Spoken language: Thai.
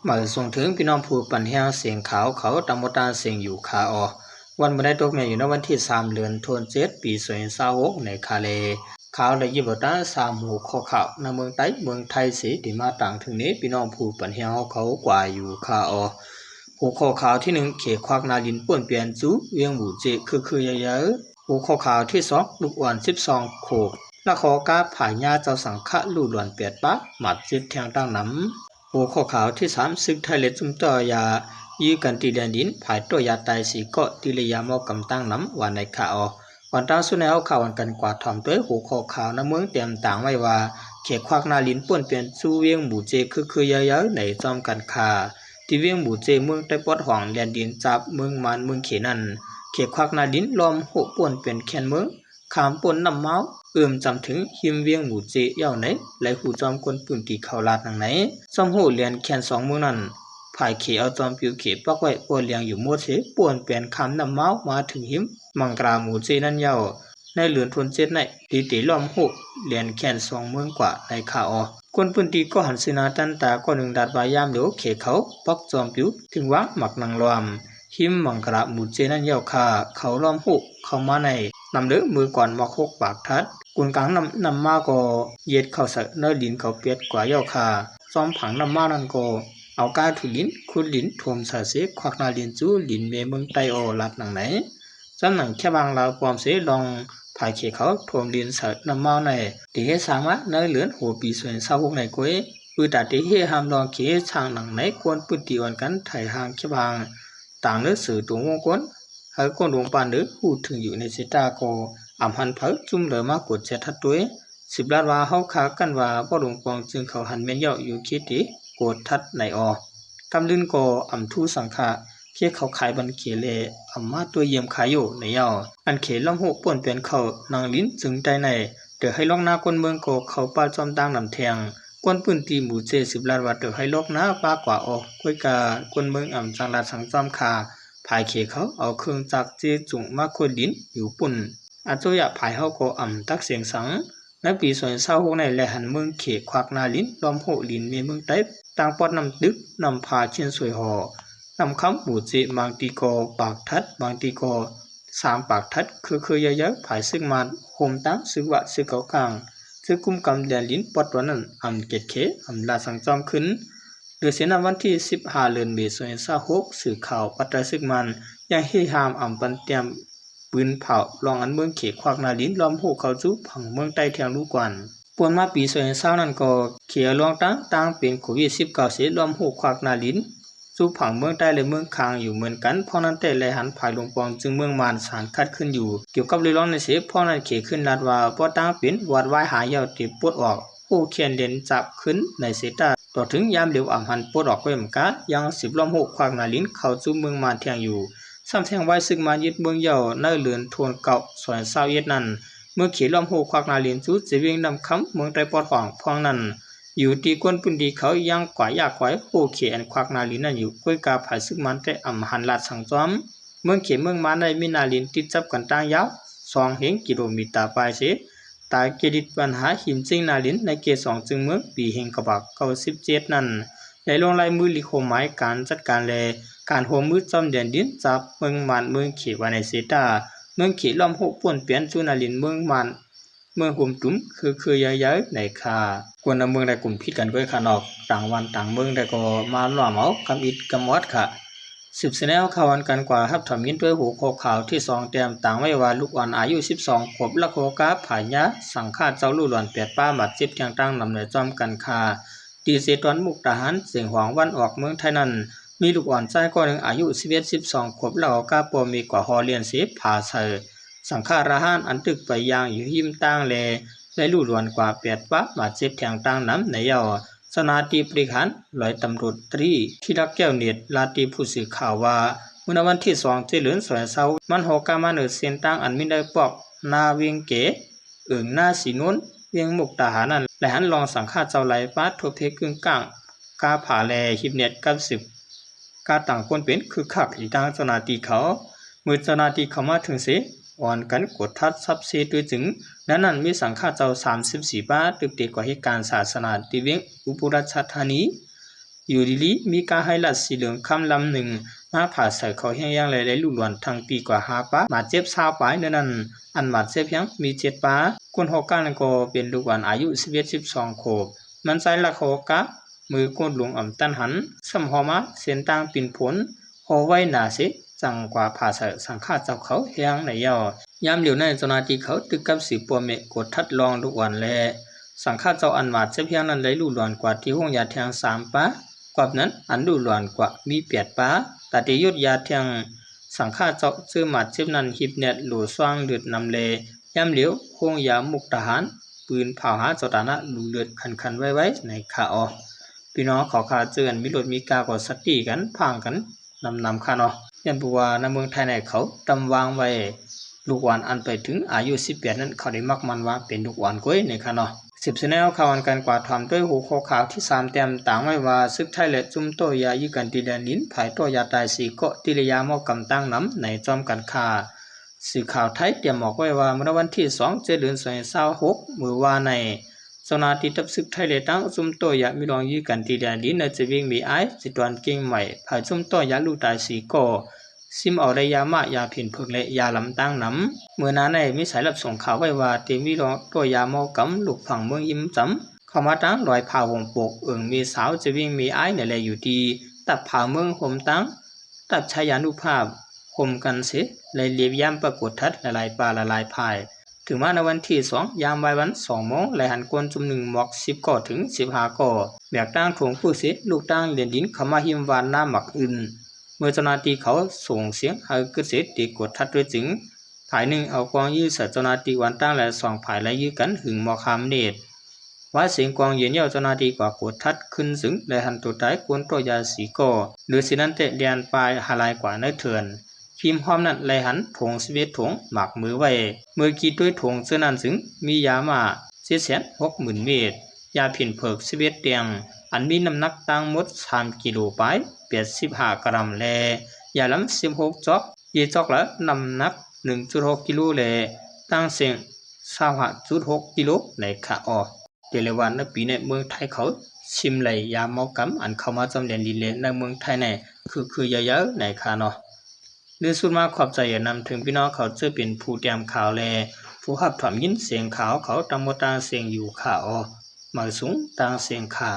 มาส่งถึงพี่น้องผู้ปันแห้งเสียงขาวเขาตำบลตาเสียงอยู่คาออวันบันไดตกเนี่ยอยู่ในวันที่3 เดือนธันวาคมปี2026ในคาเลข่าวในยิบตา3 หมู่ข้อข่าวในเมืองไทยสีที่มาต่างถึงนี้พี่น้องผู้ปันแห้งเขากว่าอยู่คาออหัวข้อข่าวที่1เขตควักนาลินป่วนเปลี่ยนจูเวียงหมู่เจคือเยอะๆหัวข้อข่าวที่2ลูกอ่อน12โขกและขอกาผายญาเจ้าสังฆะลู่หลวนเปียดปะหมัดจิตแทงตั้งน้ำหัวข้อข่าวที่3ศึกไทยเลจุมต่อยายื้อกันตีแดนดินผายตัวยาตายสีเกาะติเลยยามอกำตั้งน้ำวันในข่าววันตั้งสุนัยข่าววันกันกว่าถ่อมด้วยหัวข้อข่าวน้ำเมืองเตรียมต่างไว้ว่าเขตควักนาลินป่วนเปลี่ยนสู้เวียงหมู่เจคือเยอะๆในจอมกันคาที่เวียงหมู่เจเมืองใต้ปอดห่องแดนดินจับเมืองมันเมืองเขนันเขตควักนาลินล้อมโหป่วนเป็นแคนเมืองขามป่นน้ำเมาจำถึงหิมเวียงหมู่เจเย่าไหนและหูจอมคนปืนตีเขาลาดทางไหนซ่อมโหเรียนแคน2 มือนั้นภายเขเอาจอมปิวเขปักไว้ปวนเลียงอยู่หมดเสป่วนเป็นคำน้ำเมามาถึงหิมมังกราหมู่เจนั่นเย่าในเหลือนทนเจ็ดในตีล้อมโหเรียนแคน2 มือกว่าในข่าวคนปืนตีก็หันสนาตันตาก็หนึ่งดัดวายามเดียวเขเขาปักจอมปิวถึงว่าหมักนางลอมหิมมังกราหมู่เจนั่นเย่าคาเขาล้อมโหเข้ามาในนำเลือมือก่อนมาโคกปากทัดกุนกลางนำมาก็เย็ดเข้าใส่เนื้อดินเขาเปียดกว่าเย่าคาซ้อมผังนำมานั่นก็เอาก้าถุลินคุดลินทวมสาเสควักนาลินจูลินเมเมืองไตโอลัดหนังไหนจำหนังแค่บางลาวปอมเสลองภายเขเขาทวมลินใส่นำมาในที่ให้สามารถเนื้อเหลือนหัวปีส่วนเศร้าพวกในกุ้ยปืนตัดที่ให้หามลองเขช่างหนังไหนควรปืนตีอ่อนกันถ่ายห่างแค่บางต่างเนื้อสื่อตัววงกลให้คนดวงปานเนื้อพูดถึงอยู่ในเซตาโกอำหันเผาจุ่มเหลือมากดเจ็ดทัดตัว10 ล้านว่าเฮาขากันว่าพ่อหลวงปองจึงเขาหันเมียนเยาอยู่คิดดิกดทัดในกำลื่นก็อำทูสังฆะเคียเขาขายบันเขเลอำมาตัวเยี่ยมขายอยู่ในเยาอันเขล่องหูป่วนเปลี่ยนเขานางลิ้นจึงใจในเดี๋ยวให้ลอกหน้าคนเมืองก็เขาปาจอมตั้งนำแทงกวนปืนตีหมู่เจ10 ล้านว่าเดี๋ยวให้ลอกหน้าป้ากว่าก้วยกาคนเมืองอำจังลาดสังจอมคาภายเขเขาเอาเครื่องจักรเจจุงมาคนลิ้นอยู่ปุ่นอาจจะภายเฮาก็ตักเสียงสังในปี2026ในแลหันเมืองเขควักนาลินล้อมโหลินเมเมืองไต้ต่างปอดนำตึกนำพาเชียนสวยหอนำคำหมู่เจบางตีกปากทัดบางตีก3 ปากทัดคือเยอะๆภายซึ่งมาโฮมตั้งซึกวะซึกเกากลางซึกกุมกำแดนลินปอดวันนั้นเกตเขลาสังจอมขึ้นโดยเสนาวันที่15 เดือนเมษายน2026สื่อข่าวปัตตาซึกมันยังให้หามปันเตรียมปืนเผาลองอันเมืองเขควักนาลินล้อมโหเขาจุผังเมืองใต้แทงลูกกวนปวนมาปี2020นั้นก็เขียลองตั้งเป็นโควิด19เสล้อมโหควักนาลินจุผังเมืองใต้และเมืองคางอยู่เหมือนกันเพราะนั้นแต่แลหันภายหลวงปองจึงเมืองมานสารคัดขึ้นอยู่เกี่ยวกับเรื่องร้องในเสเพราะนั้นเขขึ้นลาดว่าเพราะตั้งเป็นวัดไหว้หายาวติปวดออกผู้เขียนเด่นจับขึ้นในเสตาต่อถึงยามเหลียวหันปวดออกไว้เหมือนกันยัง10 ล้อมโหควักนาลินเข้าจุเมืองมานแทงอยู่ซ้ำแทงไว้ซึ่งมายึดเมืองเย่าในเหลือนทวนเก่าส่วนเศร้าเย็ดนั้นเมื่อขี่ล้อมโหควักนาลินจูจะวิ่งนำคำเมืองไตปอดห่องพองนั้นอยู่ที่ก้นปุ่นดีเขายังกว่ายากกว่าโหเขียนควักนาลินนั้นอยู่ก้วยกาผายซึ่งมันแต่หันลาดสังจอมเมืองเขียเมืองมันในมีนาลินติดจับกันตั้งยาว2 กิโลเมตรไปเสตายเกดิตปัญหาหิมจิงนาลินในเก2จึงเมืองปีแห่งกบัก97นั้นได้ลงลายมือลิโคหมายการจัดการแลการหัวมือจอมแดนดินจับเมืองมันเมืองเขวาในเซตาเมืองเขล้อมโหป่วนเปลี่ยนจุนาลินเมืองมันเมืองหุมตุ้มคือเยอะๆในคากวนเมืองได้กลุ่มพิดกันด้วยขานอกต่างวันต่างเมืองได้ก็มาล้อมเอากำอิดกำมอดค่ะ10 แนวข่าววันกันกว่าครับถอมยินด้วยหัวข้อข่าวที่2เตรียมต่างไว้ว่าลูกอ่อนอายุ12 ขวบละโคกาผายะสังฆาเจ้าลู่หลอนเปียดป้าบาดเจ็บทางตั้งนำในจอมกันคาตีเสตวนมุกทหารเสียงหวงวันออกเมืองไทยนั้นมีลูกอ่อนใจก็หนึ่งอายุ11-12 ขวบแล้วก็ปอมีกว่าฮอเลียนเสพผาเสอสังฆาราหานอันตึกไปยางอยู่หิมตั้งแลได้ลู่หลวนกว่า8 ปะบาดเจ็บแทงตั้งน้ำในเยาสนาตีปริขันลอยตำรวจตรีที่รักแก้วเน็ตลาตีผู้สื่อข่าวว่าเมื่อวันที่2 เจริญสวยเศร้ามันหกามาเนือเส้นตั้งอันมิได้ปอกนาเวียงเก๋หน้าสีนุนเวียงมุกทหารนั้นและหันลองสังฆาเจ้าไหลป้าทบเพกึ่งกลางกาผาแลหิบเน็ตกับ10 กาต่างคนเป็นคือขักอีทางเจ้าหน้าที่เขาเมื่อเจ้าหน้าที่เข้ามาถึงเสอ่อนกันกดทัดซับเซด้วยจึงนั้นมีสังฆาเจ้า34 บาทตึกเด็กกว่าเหตุการณ์ศาสนาที่เวียงอุบลราชธานี อยู่ดีๆมีการให้ลัดสีเหลืองคำลำหนึ่งมาผ่าใส่เขาแห้งย่างหลายๆลูกหลวนทางปีกว่า5ป้ามาเจ็บซาวปลายนั้นอันมาเจ็บยังมี7ป้าคนหกก้านก็เป็นลูกหลวนอายุ11-12 ขวบมันใจละเขากะมือกดหลวงอ่ำตันหันสำหอมาเส้นต่างปิ่นผลหอไว้หนาสิจังกว่าผ่าใส่สังฆาเจ้าเขาแห้งในยามเหลียวในเจ้าหน้าที่เขาตึกกับสีปัวเมะกดทัดลองลูกหลวนและสังฆาเจ้าอันมาเจ็บยังนั้นไหลลูกหลวนกว่าที่ห้องยาแทง3ป้ากว่านั้นอันดูหลวนกว่ามี8ป้าแต่ที่ยุดยาแทงสังฆาเจ้าซื้อหมัดเจ็บนั้นหิบเน็ตหลูสว่างเลือดนำเลยามเหลียวห้องยามุกทหารปืนเผาหาเจ้าตานะหลูเลือดคันๆไว้ในขาออพี่น้องขอขาเจอกันมีรถมีกากอสติกันพังกันนำค่ะเนาะยันบัวในเมืองไทยในเขาตำวางไว้ลูกหวานอันไปถึงอายุ18นั้นเขาได้มักมันว่าเป็นลูกหวานก้อยในค่ะเนาะ10แนวข่าวอันการกว่าทำด้วยหัวข้อข่าวที่3เต็มต่างไว้ว่าซึกไทยและจุ่มโตยายึกันตีแดนลิ้นภายโตยาตาย4เกาะติริยามอกำตั้งน้ำในจอมกันค่าสื่อข่าวไทยเตรียมบอกไว้ว่าเมื่อวันที่2เดือน26มื้อวานในเจ้าหน้าที่ทัพศึกไทยและตั้งจุ่มโตยามีรองยึกันตีแดนลิ้นในจะวิ่งมีไอสิตวนเก่งใหม่ภายจุ่มโตยาลูกตาย4เกาะซิมเอาได้ยามายาผินพึกและยาลำตั้งน้ำเมื่อนั้นในมีสายรับส่งข่าวไว้ว่าเตมีรองตัวยามอกำลูกฝั่งเมืองยิ้มจำเข้ามาตั้งรอยผ่าวงปกมีสาวจะวิ่งมีไอ้เนี่ยแลอยู่ดีตับผ่าเมืองห่มตั้งตับชายานุภาพห่มกันเสเลยเรียบย่ำปรากฏทัดละลายปลาละลายพายถึงมาในวันที่2ยามบ่ายวัน2 โมงและหันกวนจุ่ม1 หมอก10 ก่อถึง15 ก่อแบกตั้งถงผู้เสลูกตั้งเรียนดินเข้ามาหิมวานหน้าหมักอื่นเมื่อเจ้าหน้าที่เขาส่งเสียงให้เกษตรตีกดทัดด้วยจึงภายหนึ่งเอากองยื้อเจ้าหน้าที่วันตั้งและ2 ภายและยื้อกันหึงหมอคามเนตรว่าเสียงกองเย็นเย้าเจ้าหน้าที่กว่ากดทัดขึ้นสึงและหันตัวท้ายกวนตัวยาสีก่อหรือสินั้นเตะเลียนปลายหาลายกว่าในเถื่อนพิมพ์หอมนั้นเลยหันถง11 ถงหมักมือไว้มือกีดด้วยถงเสื้อนั้นสึงมียามา760,000 เม็ดยาผินเผิก11 เตียงอันมีน้ำหนักตั้งหมด3 กิโลไป85 กรัมแลยาลำ16 จอกยีจอกละน้ำหนัก 1.6 กิโลแลตั้งเสียง25.6 กิโลในขาออกเดลวันในปีในเมืองไทยเขาชิมไหลยาเมากำอันเข้ามาจำเรียนดีเลในเมืองไทยในคือเยอะๆในขาเนาะเรื่องสุดมาขอบใจอย่านำถึงพี่น้องเขาจะเป็นผู้เตรียมข่าวแลผู้หับถอมยินเสียงข่าวเขาตำมตาเสียงอยู่ข่าวมาสูงตางเสียงขา